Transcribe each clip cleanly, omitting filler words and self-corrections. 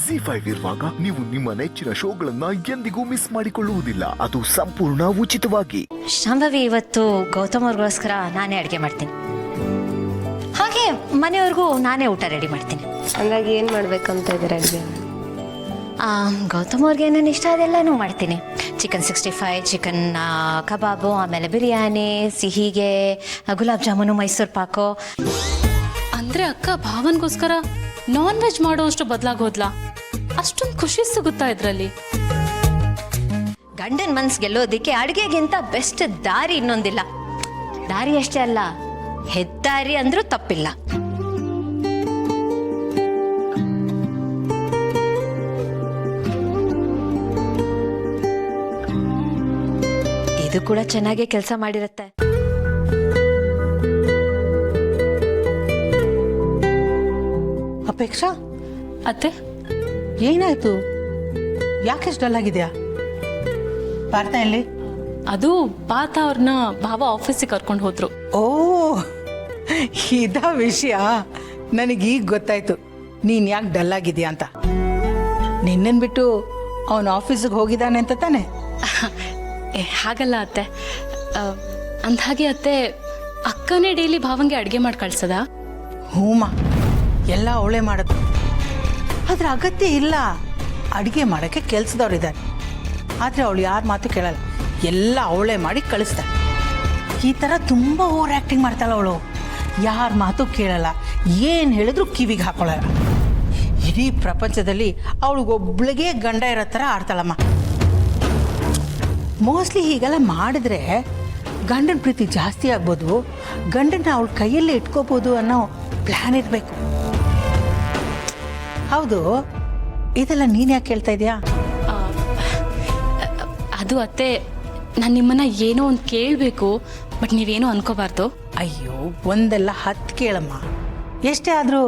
ZEE5 ಇರುವಾಗ ನೀವು ನಿಮ್ಮ ನೆಚ್ಚಿನ ಶೋಗಳನ್ನ ಎಂದಿಗೂ ಮಿಸ್ ಮಾಡಿಕೊಳ್ಳುವುದಿಲ್ಲ. ಅದು ಸಂಪೂರ್ಣ ಉಚಿತವಾಗಿ. ಶಾಂಭವಿ, ಇವತ್ತು ಗೌತಮ್ ಅವ್ರಿಗೋಸ್ಕರ ನಾನೇ ಅಡುಗೆ ಮಾಡ್ತೀನಿ. ಹಾಗೆ ಮನೆಯವ್ರಿಗೂ ನಾನೇ ಊಟ ರೆಡಿ ಮಾಡ್ತೀನಿ. ಹಂಗಾಗಿ ಏನು ಮಾಡ್ಬೇಕಂತ ಇದ್ದಾರೆ ಅಡುಗೆ? ಗೌತಮ್ ಅವ್ರಿಗೆ ಏನೇನು ಇಷ್ಟ ಅದೆಲ್ಲನೂ ಮಾಡ್ತೀನಿ. ಚಿಕನ್ 65, ಚಿಕನ್ ಕಬಾಬು, ಆಮೇಲೆ ಬಿರಿಯಾನಿ, ಸಿಹಿಗೆ ಗುಲಾಬ್ ಜಾಮೂನು, ಮೈಸೂರು ಪಾಕು. ಅಂದ್ರೆ ಅಕ್ಕ ಭಾವನ್ಗೋಸ್ಕರ ನಾನ್ ವೆಜ್ ಮಾಡೋಷ್ಟು ಬದಲಾಗೋದ್ಲಾ? ಅಷ್ಟೊಂದು ಖುಷಿ ಸಿಗುತ್ತಾ ಇದ್ರಲ್ಲಿ? ಗಂಡನ ಮನ್ಸು ಗೆಲ್ಲೋದಿಕ್ಕೆ ಅಡುಗೆಗಿಂತ ಬೆಸ್ಟ್ ದಾರಿ ಇನ್ನೊಂದಿಲ್ಲ. ದಾರಿ ಅಷ್ಟೇ ಅಲ್ಲ, ಹೆದ್ದಾರಿ ಅಂದ್ರೂ ತಪ್ಪಿಲ್ಲ. ಇದು ಕೂಡ ಚೆನ್ನಾಗಿ ಕೆಲಸ ಮಾಡಿರುತ್ತೆ. ಅಪೇಕ್ಷಾ, ಅತ್ತೆ, ಏನಾಯ್ತು? ಯಾಕೆ ಡಲ್ ಆಗಿದ್ಯಾ? ಪಾರ್ಥ ಎಲ್ಲಿ? ಅದು ಪಾತ ಅವ್ರನ್ನ ಭಾವ ಆಫೀಸಿಗೆ ಕರ್ಕೊಂಡು ಹೋದ್ರು. ಓ, ಇದ ವಿಷಯ. ನನಗೀಗ ಗೊತ್ತಾಯ್ತು ನೀನ್ ಯಾಕೆ ಡಲ್ ಆಗಿದ್ಯಾ ಅಂತ. ನಿನ್ನನ್ ಬಿಟ್ಟು ಅವನ ಆಫೀಸಿಗೆ ಹೋಗಿದ್ದಾನೆ ಅಂತ ತಾನೆ? ಹಾಗಲ್ಲ ಅತ್ತೆ. ಅಂದ್ಹಾಗೆ ಅತ್ತೆ, ಅಕ್ಕನೇ ಡೈಲಿ ಭಾವಂಗೆ ಅಡುಗೆ ಮಾಡಿ ಕಳ್ಸದ? ಹೂಮ, ಎಲ್ಲ ಅವಳೇ ಮಾಡೋದು. ಅದ್ರ ಅಗತ್ಯ ಇಲ್ಲ. ಅಡುಗೆ ಮಾಡೋಕ್ಕೆ ಕೆಲಸದವ್ರಿದ್ದಾರೆ. ಆದರೆ ಅವಳು ಯಾರ ಮಾತು ಕೇಳಲ್ಲ, ಎಲ್ಲ ಅವಳೇ ಮಾಡಿ ಕಳಿಸ್ತಾಳೆ. ಈ ಥರ ತುಂಬ ಓವರ್ ಆ್ಯಕ್ಟಿಂಗ್ ಮಾಡ್ತಾಳೆ ಅವಳು. ಯಾರ ಮಾತು ಕೇಳಲ್ಲ, ಏನು ಹೇಳಿದ್ರು ಕಿವಿಗೆ ಹಾಕೊಳ್ಳಲ್ಲ. ಇಡೀ ಪ್ರಪಂಚದಲ್ಲಿ ಅವಳಿಗೊಬ್ಳಿಗೆ ಗಂಡ ಇರೋ ಥರ ಆಡ್ತಾಳಮ್ಮ. ಮೋಸ್ಟ್ಲಿ ಹೀಗೆಲ್ಲ ಮಾಡಿದ್ರೆ ಗಂಡನ ಪ್ರೀತಿ ಜಾಸ್ತಿ ಆಗ್ಬೋದು, ಗಂಡನ ಅವಳ ಕೈಯಲ್ಲೇ ಇಟ್ಕೋಬೋದು ಅನ್ನೋ ಪ್ಲ್ಯಾನ್ ಇರಬೇಕು. ಹೌದು, ಇದೆಲ್ಲ ನೀನು ಯಾಕೆ ಕೇಳ್ತಾ ಇದೆಯಾ? ಅದು ಅತ್ತೆ, ನಾನು ನಿಮ್ಮನ್ನ ಏನೋ ಒಂದು ಕೇಳಬೇಕು, ಬಟ್ ನೀವೇನೋ ಅನ್ಕೋಬಾರ್ದು. ಅಯ್ಯೋ, ಒಂದೆಲ್ಲ 10 ಕೇಳಮ್ಮ. ಎಷ್ಟೇ ಆದರೂ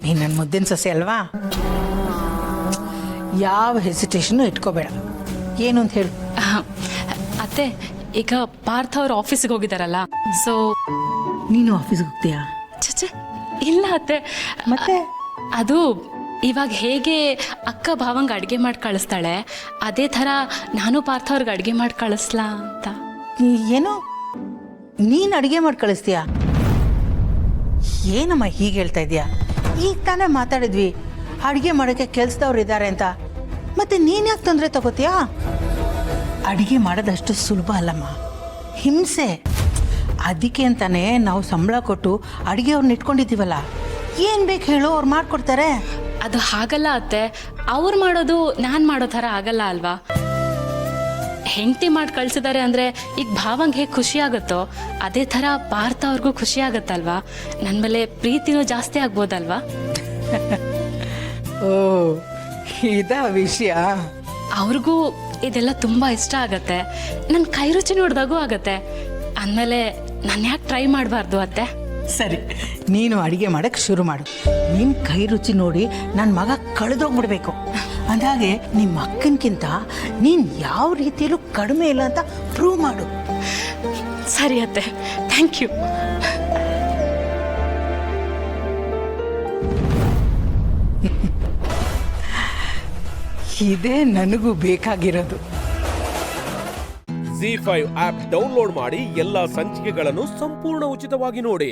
ನೀನು ನನ್ನ ಮುದ್ದಿನ ಸೊಸೆ ಅಲ್ವಾ? ಯಾವ ಹೆಸಿಟೇಷನ್ನು ಇಟ್ಕೋಬೇಡ. ಏನು ಅಂತ ಹೇಳು. ಅತ್ತೆ, ಈಗ ಪಾರ್ಥ ಅವ್ರ ಆಫೀಸಿಗೆ ಹೋಗಿದಾರಲ್ಲ, ಸೊ ನೀನು ಆಫೀಸ್ಗೆ ಹೋಗ್ತೀಯಾ? ಚಚೆ ಇಲ್ಲ ಅತ್ತೆ. ಮತ್ತೆ ಅದು ಇವಾಗ ಹೇಗೆ ಅಕ್ಕ ಭಾವಂಗೆ ಅಡುಗೆ ಮಾಡಿ ಕಳಿಸ್ತಾಳೆ, ಅದೇ ಥರ ನಾನು ಪಾರ್ಥ ಅವ್ರಿಗೆ ಅಡುಗೆ ಮಾಡಿ ಕಳಿಸ್ಲಾ ಅಂತ. ಏನು, ನೀನು ಅಡುಗೆ ಮಾಡಿ ಕಳಿಸ್ತೀಯಾ? ಏನಮ್ಮ ಹೀಗೆ ಹೇಳ್ತಾ ಇದೆಯಾ? ಈಗ ತಾನೇ ಮಾತಾಡಿದ್ವಿ ಅಡುಗೆ ಮಾಡೋಕ್ಕೆ ಕೆಲಸದವ್ರು ಇದ್ದಾರೆ ಅಂತ. ಮತ್ತೆ ನೀನು ಯಾಕೆ ತೊಂದರೆ ತಗೋತೀಯಾ? ಅಡುಗೆ ಮಾಡೋದಷ್ಟು ಸುಲಭ ಅಲ್ಲಮ್ಮ, ಹಿಂಸೆ. ಅದಕ್ಕೆ ಅಂತಾನೆ ನಾವು ಸಂಬಳ ಕೊಟ್ಟು ಅಡುಗೆ ಅವ್ರನ್ನ ಇಟ್ಕೊಂಡಿದ್ದೀವಲ್ಲ. ಏನು ಬೇಕು ಹೇಳು, ಅವ್ರು ಮಾಡಿಕೊಡ್ತಾರೆ. ಅದು ಹಾಗಲ್ಲ ಅತ್ತೆ, ಅವ್ರು ಮಾಡೋದು ನಾನು ಮಾಡೋ ಥರ ಆಗಲ್ಲ ಅಲ್ವಾ? ಹೆಂಡತಿ ಮಾಡಿ ಕಳ್ಸಿದ್ದಾರೆ ಅಂದರೆ ಈಗ ಭಾವಂಗೆ ಹೇಗೆ ಖುಷಿ ಆಗುತ್ತೋ ಅದೇ ಥರ ಪಾರ್ಥ ಅವ್ರಿಗೂ ಖುಷಿ ಆಗುತ್ತಲ್ವಾ? ನನ್ನ ಮೇಲೆ ಪ್ರೀತಿನೂ ಜಾಸ್ತಿ ಆಗ್ಬೋದಲ್ವಾ? ಓ, ಇದ ವಿಷಯ. ಅವ್ರಿಗೂ ಇದೆಲ್ಲ ತುಂಬ ಇಷ್ಟ ಆಗತ್ತೆ. ನನ್ನ ಕೈ ರುಚಿ ನೋಡಿದಾಗೂ ಆಗತ್ತೆ. ಅಂದಮೇಲೆ ನಾನು ಯಾಕೆ ಟ್ರೈ ಮಾಡಬಾರ್ದು ಅತ್ತೆ? ಸರಿ, ನೀನು ಅಡುಗೆ ಮಾಡೋಕ್ಕೆ ಶುರು ಮಾಡು. ನಿನ್ನ ಕೈ ರುಚಿ ನೋಡಿ ನನ್ನ ಮಗ ಕಳೆದೋಗ್ಬಿಡ್ಬೇಕು. ಅಂದಾಗೆ ನಿಮ್ಮ ಅಕ್ಕನಕ್ಕಿಂತ ನೀನು ಯಾವ ರೀತಿಯಲ್ಲೂ ಕಡಿಮೆ ಇಲ್ಲ ಅಂತ ಪ್ರೂವ್ ಮಾಡು. ಸರಿ ಅತ್ತೆ, ಥ್ಯಾಂಕ್ ಯು. ಇದೇ ನನಗೂ ಬೇಕಾಗಿರೋದು. ZEE5 ಆಪ್ ಡೌನ್ಲೋಡ್ ಮಾಡಿ ಎಲ್ಲಾ ಸಂಚಿಕೆಗಳನ್ನು ಸಂಪೂರ್ಣ ಉಚಿತವಾಗಿ ನೋಡಿ.